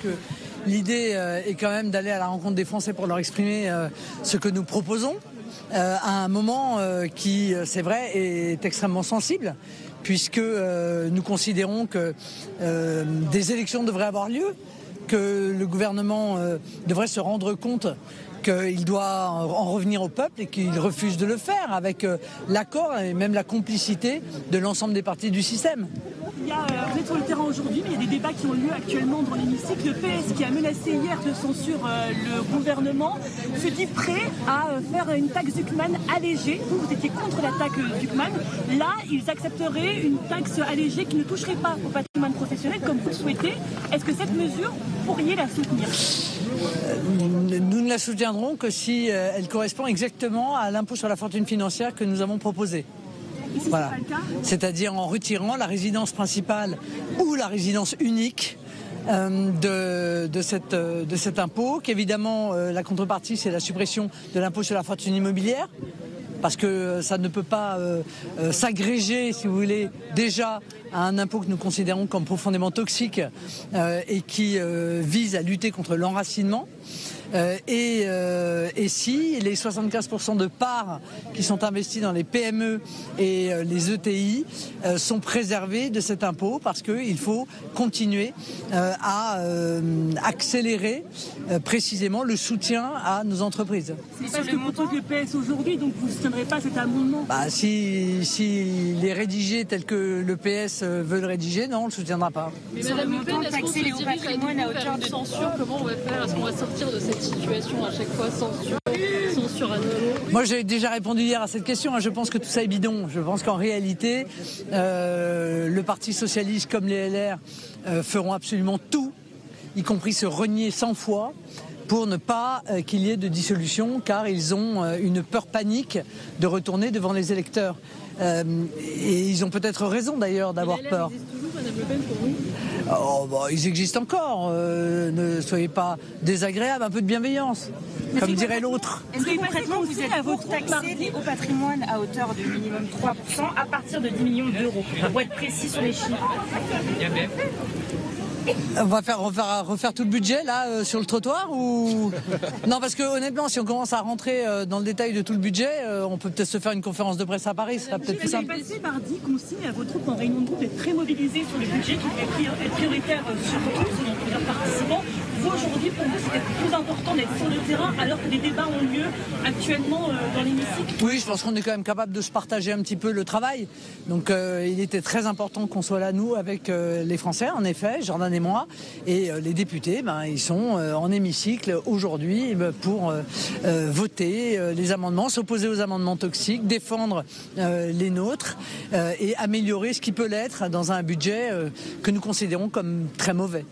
que l'idée est quand même d'aller à la rencontre des Français pour leur exprimer ce que nous proposons à un moment qui, c'est vrai, est extrêmement sensible, puisque nous considérons que des élections devraient avoir lieu, que le gouvernement devrait se rendre compte qu'il doit en revenir au peuple et qu'il refuse de le faire avec l'accord et même la complicité de l'ensemble des partis du système. Vous êtes sur le terrain aujourd'hui, mais il y a des débats qui ont lieu actuellement dans l'hémicycle. Le PS, qui a menacé hier de censure le gouvernement, se dit prêt à faire une taxe Zuckman allégée. Vous étiez contre la taxe Zuckman. Là, ils accepteraient une taxe allégée qui ne toucherait pas au patrimoine professionnel comme vous le souhaitez. Est-ce que cette mesure, vous pourriez la soutenir ? Nous ne la soutiendrons que si elle correspond exactement à l'impôt sur la fortune financière que nous avons proposé. Voilà. C'est-à-dire en retirant la résidence principale ou la résidence unique de cet impôt, qu'évidemment la contrepartie c'est la suppression de l'impôt sur la fortune immobilière, parce que ça ne peut pas s'agréger, si vous voulez, déjà à un impôt que nous considérons comme profondément toxique et qui vise à lutter contre l'enracinement. Et si les 75% de parts qui sont investies dans les PME et les ETI sont préservés de cet impôt, parce qu'il faut continuer à accélérer précisément le soutien à nos entreprises. C'est pas ce que propose le PS aujourd'hui, donc vous ne soutiendrez pas cet amendement ? Si les rédigé tel que le PS veut le rédiger, non, on ne le soutiendra pas. Mais Madame Le Pen, est-ce qu'on se dirige à hauteur de censure ? Comment on va faire ? Est-ce qu'on va sortir de cette situation à chaque fois censure à nouveau? Moi, j'ai déjà répondu hier à cette question. Je pense que tout ça est bidon. Je pense qu'en réalité, le Parti socialiste comme les LR feront absolument tout, y compris se renier 100 fois, pour ne pas qu'il y ait de dissolution, car ils ont une peur panique de retourner devant les électeurs. Et ils ont peut-être raison d'ailleurs d'avoir peur. Ils existent toujours, Madame Le Pen, pour vous ? Ils existent encore. Ne soyez pas désagréables, un peu de bienveillance, comme dirait l'autre. Est-ce que concrètement vous êtes pour taxer au patrimoine à hauteur de minimum 3% à partir de 10 millions d'euros, pour être précis sur les chiffres? On va refaire tout le budget là sur le trottoir ou non, parce que honnêtement, si on commence à rentrer dans le détail de tout le budget, on peut peut-être se faire une conférence de presse à Paris, ce sera peut-être plus simple. Vous avez passé mardi consigne à vos troupes en réunion de groupe d'être très mobilisés sur le budget qui devait être prioritaire sur tous, selon plusieurs participants. Vous aujourd'hui, pour vous, c'était plus important d'être sur le terrain alors que des débats ont lieu actuellement dans l'hémicycle? Oui, je pense qu'on est quand même capable de se partager un petit peu le travail. Donc il était très important qu'on soit là, nous, avec les Français, en effet, Jordan et moi. Et les députés, ils sont en hémicycle aujourd'hui pour voter les amendements, s'opposer aux amendements toxiques, défendre les nôtres et améliorer ce qui peut l'être dans un budget que nous considérons comme très mauvais.